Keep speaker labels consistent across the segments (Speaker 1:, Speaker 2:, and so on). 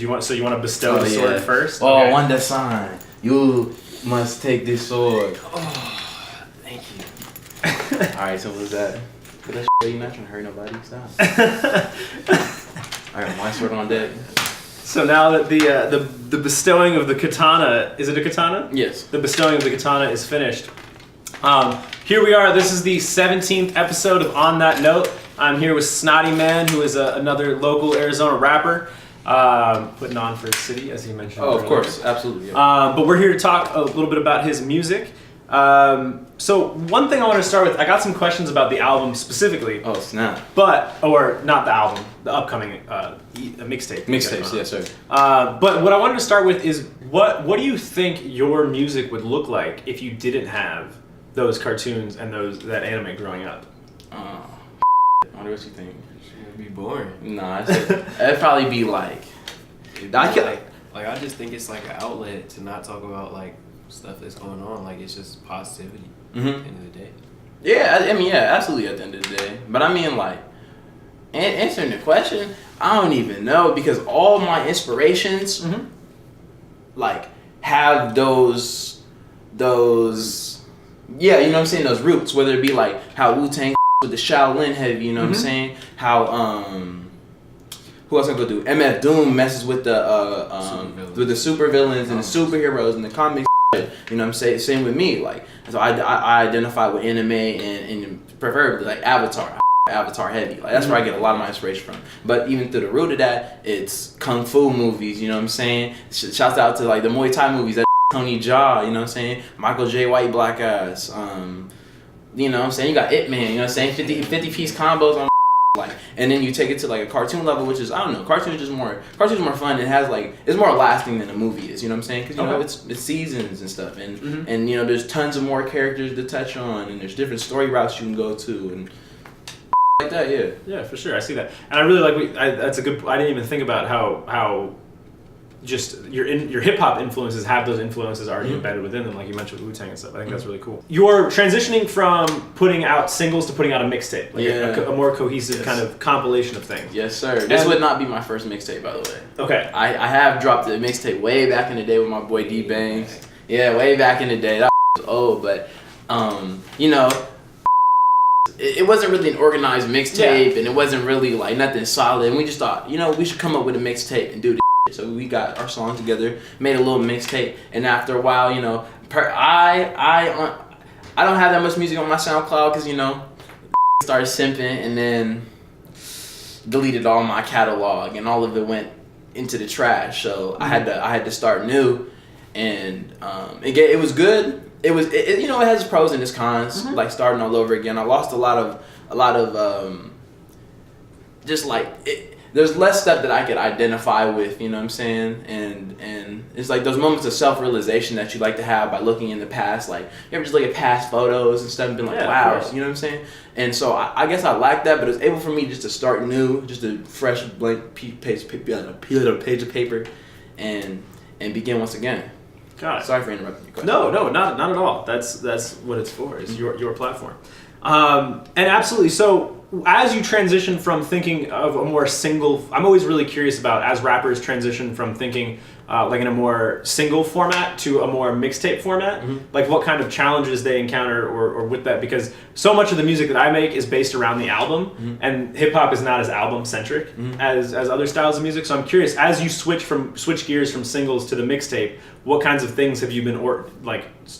Speaker 1: Do you want to bestow the sword first?
Speaker 2: Oh,
Speaker 1: okay.
Speaker 2: Wanda-san, you must take this sword.
Speaker 1: Oh, thank you.
Speaker 2: Alright, so what's that? Put that shit, you're not trying to hurt nobody. Stop. Alright, my sword on deck.
Speaker 1: So now that the bestowing of the katana, is it a katana?
Speaker 2: Yes.
Speaker 1: The bestowing of the katana is finished. Here we are. This is the 17th episode of On That Note. I'm here with snottyman, who is another local Arizona rapper, putting on for his city, as he mentioned.
Speaker 2: Oh,
Speaker 1: earlier.
Speaker 2: of course, absolutely. Yeah.
Speaker 1: But we're here to talk a little bit about his music. So one thing I want to start with, I got some questions about the album specifically.
Speaker 2: Oh, snap.
Speaker 1: Or not the album, the upcoming mixtape.
Speaker 2: Mixtapes, yes, sir.
Speaker 1: But what I wanted to start with is, what do you think your music would look like if you didn't have those cartoons and that anime growing up?
Speaker 2: I wonder what you think.
Speaker 3: It would be boring.
Speaker 2: Nah, it'd probably be like...
Speaker 3: I just think it's like an outlet to not talk about like stuff that's going on. Like, it's just positivity at the end of the day.
Speaker 2: Yeah, I mean, yeah, absolutely at the end of the day. But I mean, like, answering the question, I don't even know, because all my inspirations, like, have those, yeah, you know what I'm saying, those roots, whether it be like how Wu-Tang with the Shaolin heavy, you know what I'm saying, how, who else I'm gonna do? MF Doom messes with the supervillains and the superheroes and the comics. You know what I'm saying? Same with me. Like, so I identify with anime and preferably like Avatar heavy. Like, that's where I get a lot of my inspiration from. But even through the root of that, it's kung fu movies. You know what I'm saying? Shouts out to like the Muay Thai movies. That Tony Jaa. You know what I'm saying? Michael J. White, Black Ass. You know what I'm saying? You got It Man. You know what I'm saying? 50 piece combos on. Like, and then you take it to like a cartoon level, which is, I don't know, cartoons more fun. It has like, it's more lasting than a movie is, you know what I'm saying? Because you know, it's seasons and stuff, and you know, there's tons of more characters to touch on, and there's different story routes you can go to, and like that.
Speaker 1: Yeah, for sure, I see that, and I really like. That's a good. I didn't even think about how just your hip hop influences have those influences already embedded within them, like you mentioned with Wu-Tang and stuff. I think that's really cool. You're transitioning from putting out singles to putting out a mixtape, like a more cohesive kind of compilation of things.
Speaker 2: Yes, sir. This would not be my first mixtape, by the way.
Speaker 1: Okay.
Speaker 2: I have dropped a mixtape way back in the day with my boy D Bangs. Yeah, way back in the day. That was old, but you know, it wasn't really an organized mixtape, and it wasn't really like nothing solid. And we just thought, you know, we should come up with a mixtape and do this. So we got our song together, made a little mixtape, and after a while, you know, I don't have that much music on my SoundCloud because, you know, started simping and then deleted all my catalog, and all of it went into the trash. So I had to start new, and it was good. It was you know, it has its pros and its cons. Like starting all over again, I lost a lot of just like it. There's less stuff that I could identify with, you know what I'm saying? And it's like those moments of self-realization that you like to have by looking in the past. Like, you ever just look at past photos and stuff and been like, wow, you know what I'm saying? And so I guess I like that, but it was able for me just to start new, just a fresh blank page of paper, and begin once again.
Speaker 1: Got it.
Speaker 2: Sorry for interrupting your question.
Speaker 1: No, not at all. That's what it's for. It's your platform. And absolutely. So as you transition from thinking of a more single, I'm always really curious about, as rappers transition from thinking like in a more single format to a more mixtape format, like what kind of challenges they encounter or with that, because so much of the music that I make is based around the album, and hip hop is not as album centric as other styles of music. So I'm curious, as you switch gears from singles to the mixtape, what kinds of things have you been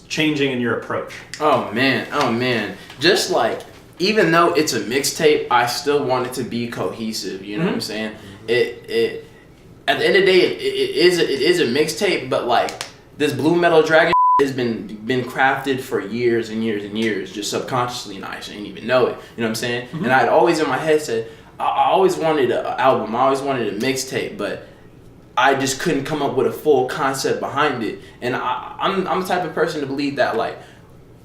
Speaker 1: changing in your approach? Oh man,
Speaker 2: just like, even though it's a mixtape, I still want it to be cohesive. You know what I'm saying? It at the end of the day, it is a mixtape, but like this Blue Metal Dragon has been crafted for years and years and years, just subconsciously, and I didn't even know it. You know what I'm saying? And I'd always in my head said, I always wanted an album, I always wanted a mixtape, but I just couldn't come up with a full concept behind it. And I'm the type of person to believe that, like,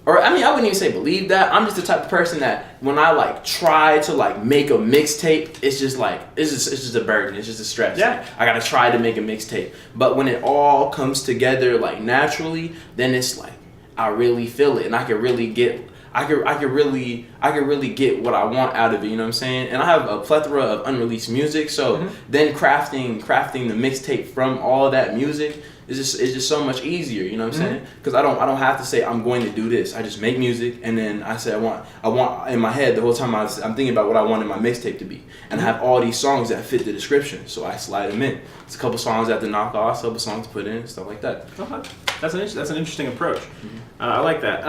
Speaker 2: or I mean, I wouldn't even say believe that. I'm just the type of person that when I like try to like make a mixtape, it's just like it's just a burden. It's just a stress.
Speaker 1: Yeah.
Speaker 2: Like, I gotta try to make a mixtape. But when it all comes together like naturally, then it's like I really feel it, and I can really get I could really get what I want out of it, you know what I'm saying? And I have a plethora of unreleased music, so then crafting the mixtape from all that music is just so much easier, you know what I'm saying? Because I don't have to say I'm going to do this. I just make music, and then I say I want in my head the whole time I'm thinking about what I want in my mixtape to be, and I have all these songs that fit the description, so I slide them in. It's a couple songs I have to knock off, a couple songs to put in, stuff like that.
Speaker 1: Okay, that's an interesting approach. I like that.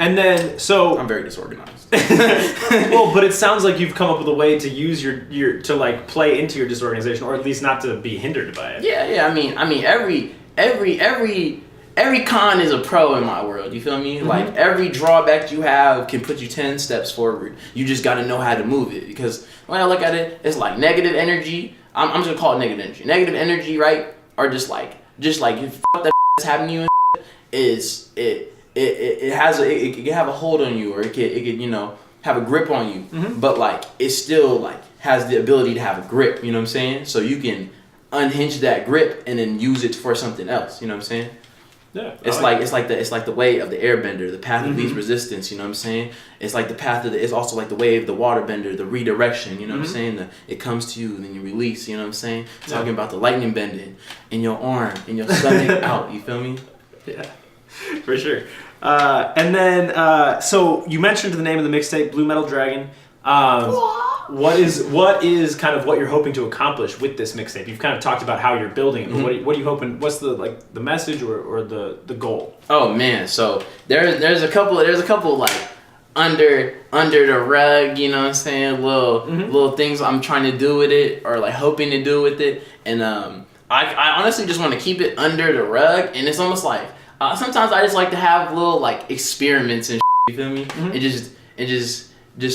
Speaker 1: And then so
Speaker 2: I'm very disorganized.
Speaker 1: well, but it sounds like you've come up with a way to use your to like play into your disorganization, or at least not to be hindered by it.
Speaker 2: Yeah. I mean, every con is a pro in my world. You feel me? Like every drawback you have can put you 10 steps forward. You just got to know how to move it. Because when I look at it, it's like negative energy. I'm just gonna call it negative energy. Negative energy, right? Or just like you fuck that that's happening to you. Is it can have a hold on you, or it could have a grip on you. But like it still like has the ability to have a grip. You know what I'm saying? So you can unhinge that grip and then use it for something else. You know what I'm saying?
Speaker 1: Yeah.
Speaker 2: It's like the way of the airbender, the path of least resistance. You know what I'm saying? It's like the path of it's also like the way of the waterbender, the redirection. You know what I'm saying? It comes to you and then you release. You know what I'm saying? Talking about the lightning bending in your arm, in your stomach out. You feel me?
Speaker 1: Yeah, for sure. And then so you mentioned the name of the mixtape, Blue Metal Dragon. What is kind of what you're hoping to accomplish with this mixtape? You've kind of talked about how you're building it, but what are you hoping? What's the message or the goal?
Speaker 2: Oh man, so there's a couple like under the rug, you know what I'm saying? Little things I'm trying to do with it, or like hoping to do with it, and I honestly just want to keep it under the rug, and it's almost like sometimes I just like to have little like experiments and you feel me, and just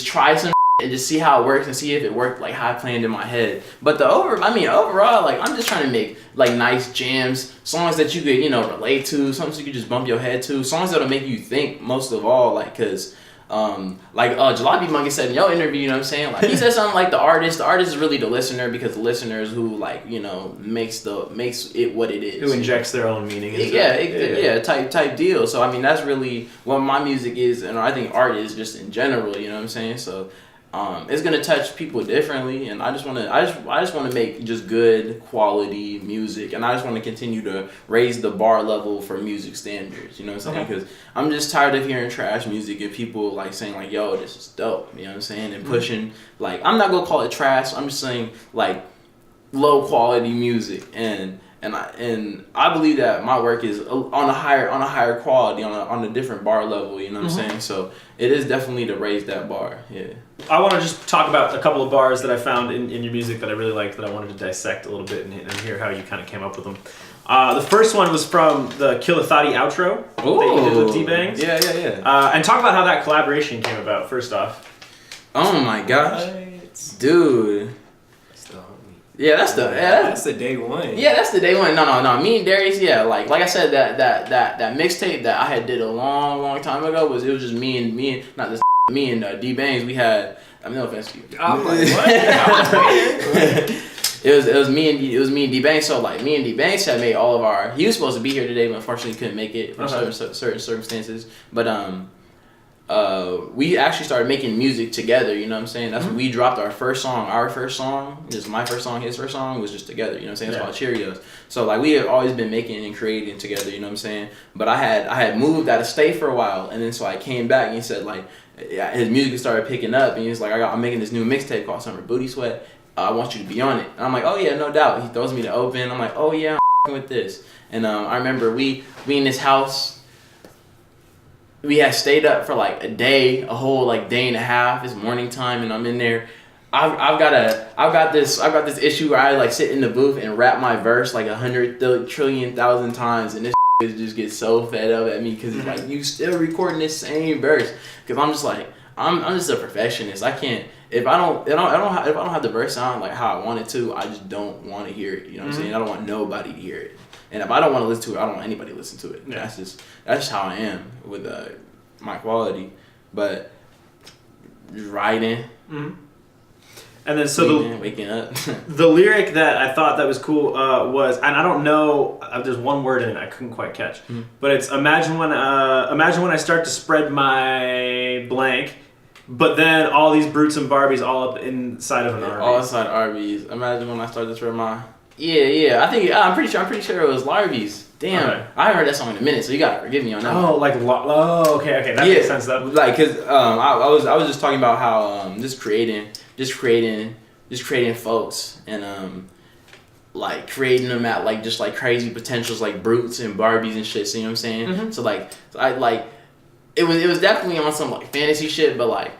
Speaker 2: try some. And just see how it works and see if it worked like how I planned in my head. But overall, like I'm just trying to make like nice jams, songs that you could, relate to, songs you could just bump your head to, songs that'll make you think most of all, like cause Jalopy Monkey said in your interview, you know what I'm saying? Like he said something like the artist is really the listener, because the listener is who like, makes it what it is.
Speaker 1: Who injects their own meaning into it.
Speaker 2: Type deal. So I mean that's really what my music is, and I think art is just in general, you know what I'm saying? So it's gonna touch people differently, and I just want to make just good quality music, and I just want to continue to raise the bar level for music standards. You know what I'm saying? Because I'm just tired of hearing trash music and people like saying like, "Yo, this is dope." You know what I'm saying? And pushing like I'm not gonna call it trash. I'm just saying like low quality music, and I believe that my work is on a higher quality, on a different bar level. You know what I'm saying? So it is definitely to raise that bar. Yeah.
Speaker 1: I want to just talk about a couple of bars that I found in your music that I really liked, that I wanted to dissect a little bit and hear how you kind of came up with them. The first one was from the Kill a Thotty outro that you did with D-Bangs.
Speaker 2: Yeah.
Speaker 1: And talk about how that collaboration came about, first off.
Speaker 2: Oh my gosh. Dude. That's
Speaker 3: the day one.
Speaker 2: Yeah, that's the day one. No. Me and Darius, like I said, that mixtape that I had did a long time ago it was just me and D-Bangs. We had, I mean, no offense to you.
Speaker 3: I'm like, what?
Speaker 2: It was me and D-Bangs. So like me and D-Bangs had made all of our. He was supposed to be here today, but unfortunately couldn't make it for certain circumstances. But we actually started making music together, you know what I'm saying? That's when we dropped our first song. Just my first song, his first song was just together, you know what I'm saying? It's called Cheerios. So like we have always been making and creating together, you know what I'm saying? But I had moved out of state for a while, and then so I came back and he said like his music started picking up, and he was like, I'm making this new mixtape called Summer Booty Sweat. I want you to be on it. And I'm like, oh yeah, no doubt. He throws me the open. I'm like, oh yeah, I'm with this. And I remember we in this house. We had stayed up for like a whole like day and a half. It's morning time, and I'm in there. I've got this issue where I like sit in the booth and rap my verse like 100 trillion thousand times, and this just gets so fed up at me because it's like, you still recording this same verse. Because I'm just like, I'm just a perfectionist. I can't, if I don't have the verse sound like how I want it to, I just don't want to hear it. You know what I'm saying? I don't want nobody to hear it. And if I don't want to listen to it, I don't want anybody to listen to it. Yeah. That's just how I am with my quality. But just writing. Mm-hmm.
Speaker 1: And then so
Speaker 2: waking up.
Speaker 1: The lyric that I thought that was cool was, and I don't know, there's one word in it I couldn't quite catch, but it's imagine when I start to spread my blank, but then all these brutes and Barbies all up inside of an Arby's.
Speaker 2: All inside Arby's. Imagine when I started to wear my. Yeah. I'm pretty sure it was Larby's. Damn,
Speaker 1: Okay.
Speaker 2: I haven't heard that song in a minute, so you gotta forgive me on that.
Speaker 1: Oh, like okay, that makes sense though.
Speaker 2: Like, cause I was just talking about how just creating folks and like creating them at like just like crazy potentials like brutes and Barbies and shit. See what I'm saying?
Speaker 1: Mm-hmm.
Speaker 2: So I like it was definitely on some like fantasy shit, but like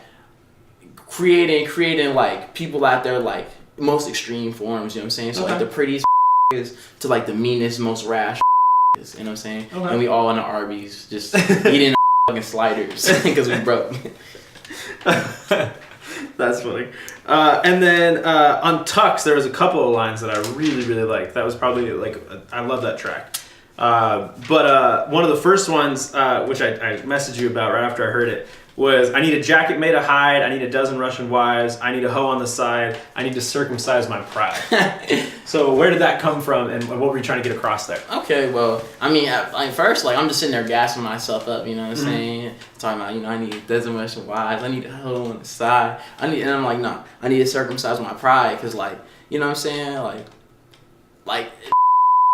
Speaker 2: creating like people out there like most extreme forms. You know what I'm saying? So like the prettiest to like the meanest, most rash. You know what I'm saying? Okay. And we all in the Arby's just eating fucking sliders because we broke.
Speaker 1: That's funny. And then on Tux, there was a couple of lines that I really, really liked. That was probably like, I love that track. But one of the first ones, which I messaged you about right after I heard it, was I need a jacket made of hide, I need a dozen Russian wives, I need a hoe on the side, I need to circumcise my pride. So where did that come from, and what were you trying to get across there?
Speaker 2: Okay, well, I mean, first, like, I'm just sitting there gassing myself up, you know what I'm saying? Talking about, I need a dozen Russian wives, I need a hoe on the side, and I'm like, no, I need to circumcise my pride, because, like, you know what I'm saying? Like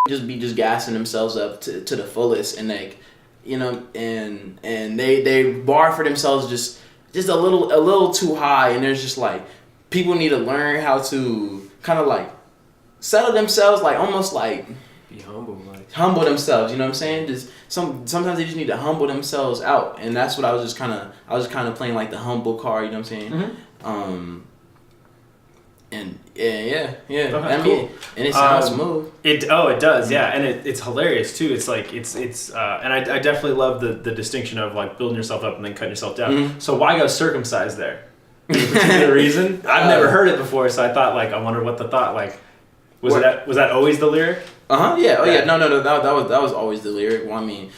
Speaker 2: just gassing themselves up to the fullest, and, like, you know, and they bar for themselves just a little too high, and there's just like people need to learn how to kind of like settle themselves, like almost like
Speaker 3: be humble, like
Speaker 2: humble themselves. You know what I'm saying? Just sometimes they just need to humble themselves out, and that's what I was kind of playing like the humble card. You know what I'm saying?
Speaker 1: Mm-hmm.
Speaker 2: And yeah.
Speaker 1: Okay,
Speaker 2: I mean,
Speaker 1: cool.
Speaker 2: And it sounds smooth.
Speaker 1: It does, yeah, and it's hilarious too. It's like it's and I definitely love the distinction of like building yourself up and then cutting yourself down. Mm-hmm. So why go circumcised there? Any particular reason? I've never heard it before, so I thought like I wonder what the thought like was that always the lyric?
Speaker 2: Yeah. Oh yeah. No. That was always the lyric. Well, I mean,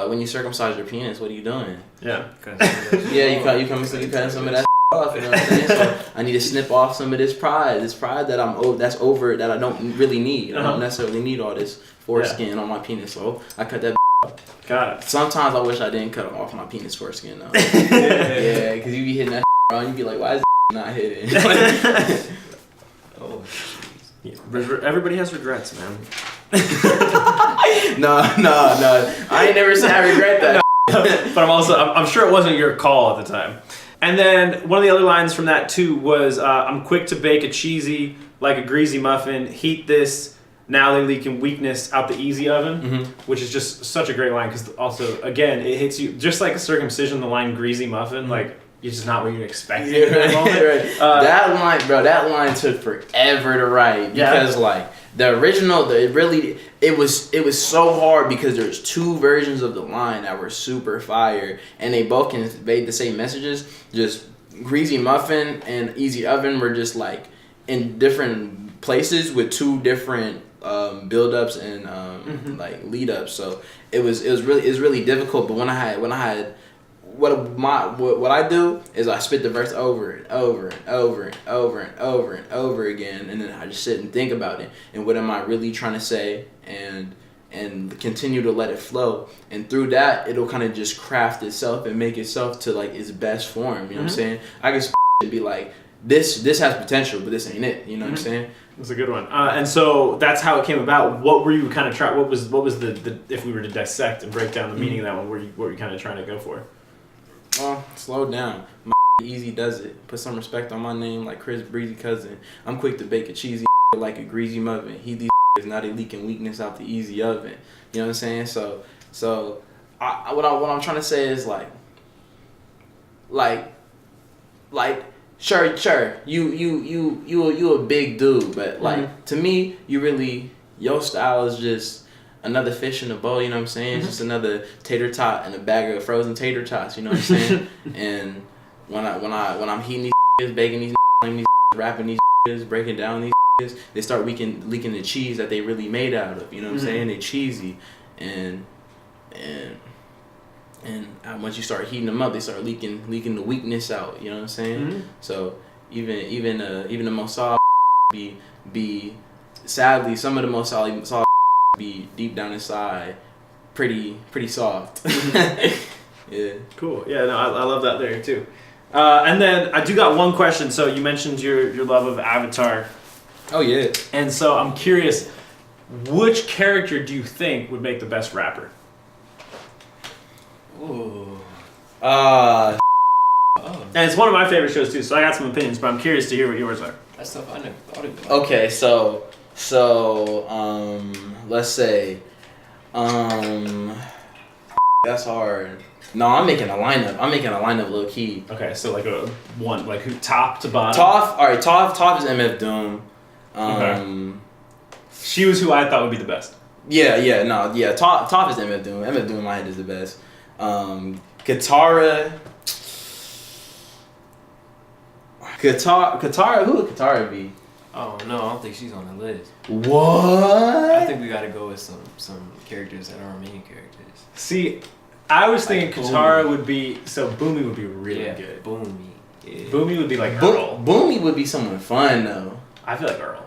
Speaker 2: when you circumcise your penis, what are you doing?
Speaker 1: Yeah.
Speaker 2: You cutting some of that off. You know what I'm saying? So I need to snip off some of this pride that that I don't really need. I don't necessarily need all this foreskin on my penis. So I cut that off.
Speaker 1: Got it.
Speaker 2: Sometimes I wish I didn't cut off my penis foreskin though. Yeah, because you be hitting that around, you be like, why is not hitting?
Speaker 3: Oh.
Speaker 1: Yeah, everybody has regrets, man.
Speaker 2: No. I ain't never said I regret that.
Speaker 1: But I'm sure it wasn't your call at the time. And then one of the other lines from that too was, I'm quick to bake a cheesy like a greasy muffin, heat this, now they leaking weakness out the easy oven, which is just such a great line because also, again, it hits you, just like a circumcision, the line greasy muffin, like, it's just not what you expected in that moment.
Speaker 2: Right. That line took forever to write because like the original, it was so hard because there's two versions of the line that were super fire and they both conveyed the same messages. Just greasy muffin and easy oven were just like in different places with two different build-ups and like lead-ups. So it was really difficult. But when I had what I do is I spit the verse over and over and over and over and over and over again, and then I just sit and think about it and what am I really trying to say, and continue to let it flow, and through that it'll kind of just craft itself and make itself to like its best form. You know what I'm saying? I can and be like, this has potential, but this ain't it. You know what I'm saying?
Speaker 1: That's a good one. And so that's how it came about. What were you kind of trying? What was the if we were to dissect and break down the meaning of that one? What were you kind of trying to go for?
Speaker 2: Well, slow down. My easy does it. Put some respect on my name like Chris Breezy Cousin. I'm quick to bake a cheesy like a greasy muffin. He these now they leaking weakness out the easy oven. You know what I'm saying? So what I'm trying to say is like sure you a big dude, but like to me your style is just another fish in a bowl, you know what I'm saying? It's just another tater tot and a bag of frozen tater tots, you know what I'm saying? And when I'm heating these baking these rapping these rapping down these they start leaking the cheese that they really made out of, you know what I'm saying? They're cheesy, and once you start heating them up, they start leaking the weakness out, you know what I'm saying? So even the most solid be sadly some of the most solid be deep down inside pretty soft. Yeah.
Speaker 1: Cool. Yeah, no, I love that there too. And then I do got one question. So you mentioned your love of Avatar,
Speaker 2: Oh yeah.
Speaker 1: and so I'm curious, which character do you think would make the best rapper?
Speaker 3: Ooh.
Speaker 2: Oh.
Speaker 1: And it's one of my favorite shows too. So I got some opinions, but I'm curious to hear what yours are.
Speaker 3: That's stuff I never thought about.
Speaker 2: Okay, so let's say that's hard. No, I'm making a lineup low key.
Speaker 1: Okay, so like a one, like who top to bottom.
Speaker 2: Toph is MF Doom.
Speaker 1: Okay. She was who I thought would be the best.
Speaker 2: Yeah. Toph is MF Doom. MF Doom in my head is the best. Katara. Who would Katara be?
Speaker 3: Oh no, I don't think she's on the list.
Speaker 2: What?
Speaker 3: I think we gotta go with some characters that aren't main characters.
Speaker 1: See, I was thinking
Speaker 3: Like
Speaker 1: Katara
Speaker 3: Boomy.
Speaker 1: would be, so Boomy would be really good.
Speaker 3: Boomy. Yeah.
Speaker 1: Boomy would be like Earl.
Speaker 2: Boomy would be someone fun though.
Speaker 1: I feel like Earl.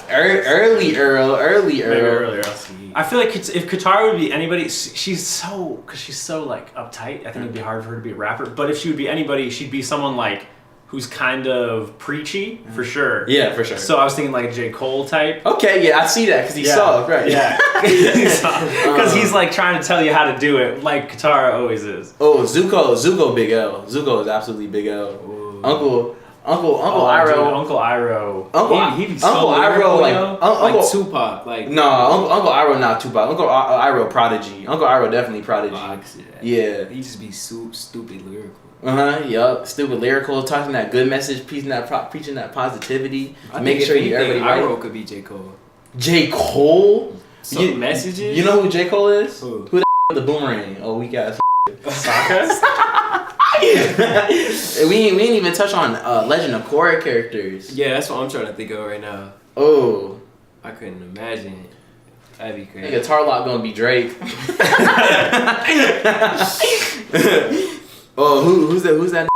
Speaker 2: Early Earl.
Speaker 1: Maybe earlier.
Speaker 3: See.
Speaker 1: I feel like if Katara would be anybody, she's so like uptight. I think it'd be hard for her to be a rapper. But if she would be anybody, she'd be someone like who's kind of preachy for sure.
Speaker 2: Yeah, for sure.
Speaker 1: So I was thinking like a J. Cole type.
Speaker 2: Okay, yeah, I see that because he's soft, right?
Speaker 1: Yeah, because he's like trying to tell you how to do it, like Katara always is.
Speaker 2: Oh, Zuko, Big L. Zuko is absolutely Big L.
Speaker 3: Ooh.
Speaker 2: Uncle
Speaker 1: Oh,
Speaker 2: Iroh.
Speaker 1: dude, Uncle Iroh.
Speaker 3: He'd be so
Speaker 2: Uncle
Speaker 3: lyrical,
Speaker 2: Iroh, like
Speaker 3: yo.
Speaker 2: Uncle
Speaker 3: Like Tupac, like
Speaker 2: No, Uncle Iroh not Tupac. Uncle Iroh prodigy. Uncle Iroh definitely prodigy. Yeah.
Speaker 3: He just be stupid lyrical.
Speaker 2: Yup. Stupid lyrical, talking that good message, preaching that positivity,
Speaker 3: I
Speaker 2: make
Speaker 3: think
Speaker 2: sure
Speaker 3: if
Speaker 2: you
Speaker 3: anything,
Speaker 2: everybody
Speaker 3: Iroh
Speaker 2: right.
Speaker 3: could be J. Cole.
Speaker 2: J. Cole.
Speaker 3: Some messages.
Speaker 2: You know who J. Cole is?
Speaker 3: Who?
Speaker 2: Who the boomerang? Oh, weak ass.
Speaker 1: Sokka?
Speaker 2: we ain't even touch on Legend of Korra characters.
Speaker 3: Yeah, that's what I'm trying to think of right now.
Speaker 2: Oh.
Speaker 3: I couldn't imagine. That'd be crazy.
Speaker 2: Nigga, Tarlock gonna be Drake. Oh, who's that?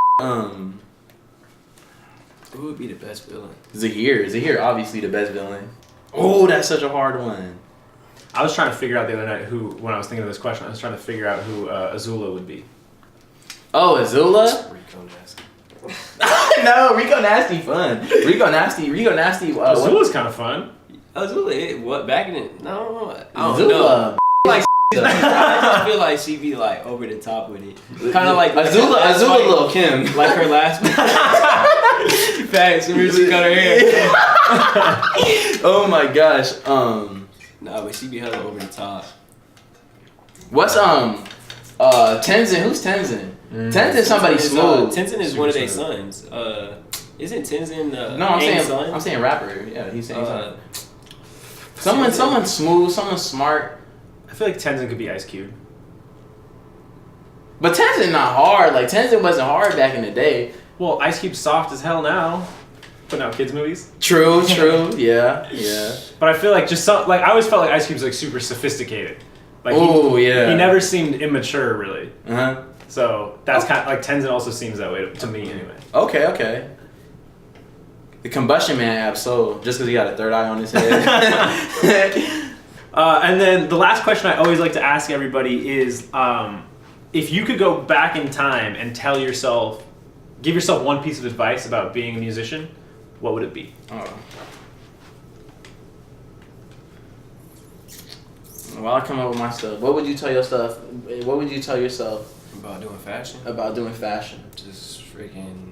Speaker 3: Who would be the best villain?
Speaker 2: Zahir, obviously the best villain. Oh, that's such a hard one.
Speaker 1: I was trying to figure out the other night when I was thinking of this question, I was trying to figure out who Azula would be.
Speaker 2: Oh, Azula?
Speaker 3: Rico Nasty.
Speaker 2: No, Rico Nasty fun. Rico Nasty.
Speaker 1: Azula's kind of fun.
Speaker 3: Azula, what back in it? No, I don't
Speaker 2: Azula.
Speaker 3: know. Like, I feel like she'd be like over the top with it. Kind of like
Speaker 2: Azula Lil' Kim.
Speaker 3: Like her last facts when she cut her hair.
Speaker 2: Oh my gosh.
Speaker 3: Nah, but she be hella over the top.
Speaker 2: What's Tenzin? Who's Tenzin? Tenzin's somebody smooth.
Speaker 3: Tenzin is one of their sons. Isn't Tenzin
Speaker 2: No, I'm
Speaker 3: son?
Speaker 2: saying rapper. Yeah, he's saying someone smooth, someone smart.
Speaker 1: I feel like Tenzin could be Ice Cube.
Speaker 2: But Tenzin not hard. Like Tenzin wasn't hard back in the day.
Speaker 1: Well, Ice Cube's soft as hell now. Putting out kids movies.
Speaker 2: True. Yeah.
Speaker 1: But I feel like I always felt like Ice Cube's like super sophisticated. Like
Speaker 2: yeah.
Speaker 1: He never seemed immature really.
Speaker 2: Uh-huh.
Speaker 1: So that's kind of like Tenzin also seems that way to me anyway.
Speaker 2: Okay. The Combustion Man absol, just because he got a third eye on his head.
Speaker 1: And then the last question I always like to ask everybody is, if you could go back in time and give yourself one piece of advice about being a musician, what would it be?
Speaker 2: Oh. While I come up with my stuff, what would you tell yourself
Speaker 3: About doing fashion?
Speaker 2: about doing fashion?
Speaker 3: Just freaking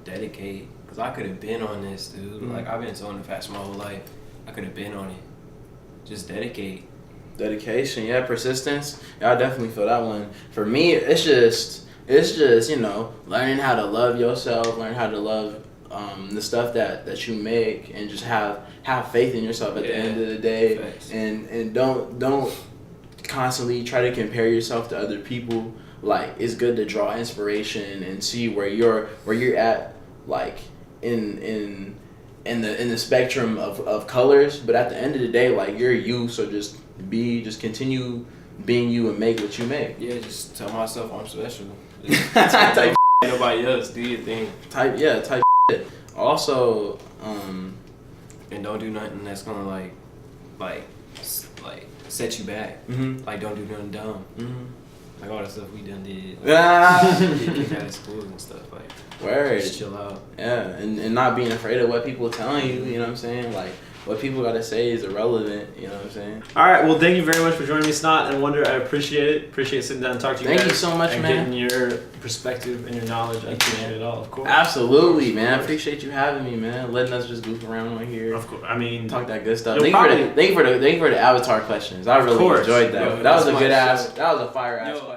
Speaker 3: dedicate. Because I could have been on this, dude. Like, I've been so into fashion my whole life. I could have been on it. Just dedicate.
Speaker 2: Dedication, yeah, persistence. Yeah, I definitely feel that one. For me, it's just learning how to love yourself, learn how to love the stuff that you make, and just have faith in yourself at the end of the day.
Speaker 3: Facts.
Speaker 2: And don't constantly try to compare yourself to other people. Like, it's good to draw inspiration and see where you're at, like in the spectrum of colors, but at the end of the day, like, you're you, so just continue being you and make what you make.
Speaker 3: Yeah, just tell myself I'm special.
Speaker 2: Type
Speaker 3: Nobody else, do your thing.
Speaker 2: type shit. Also,
Speaker 3: And don't do nothing that's gonna like set you back.
Speaker 2: Mm-hmm.
Speaker 3: Like, don't do nothing dumb.
Speaker 2: Mm-hmm.
Speaker 3: Like, all the stuff we done did.
Speaker 2: Ah.
Speaker 3: Get kicked out of schools and stuff. Like,
Speaker 2: Word.
Speaker 3: just chill out.
Speaker 2: Yeah, and not being afraid of what people telling you, you know what I'm saying? Like, what people gotta say is irrelevant, you know what I'm saying?
Speaker 1: All right, well, thank you very much for joining me, Snot and Wonder. I appreciate it. Appreciate sitting down and talking to you
Speaker 2: Thank
Speaker 1: guys.
Speaker 2: you so much,
Speaker 1: and
Speaker 2: man.
Speaker 1: getting your perspective and your knowledge. I appreciate it all, of course.
Speaker 2: Absolutely, man. I appreciate you having me, man. Letting us just goof around on here.
Speaker 1: Of course. I mean,
Speaker 2: Talk that good stuff.
Speaker 1: You'll
Speaker 2: Thank you for the Avatar questions. I really
Speaker 1: course.
Speaker 2: enjoyed that.
Speaker 3: Yo,
Speaker 2: that was
Speaker 3: that's
Speaker 2: a good
Speaker 3: my
Speaker 2: ass.
Speaker 3: shit.
Speaker 2: That was a fire ass
Speaker 3: Yo,
Speaker 2: question.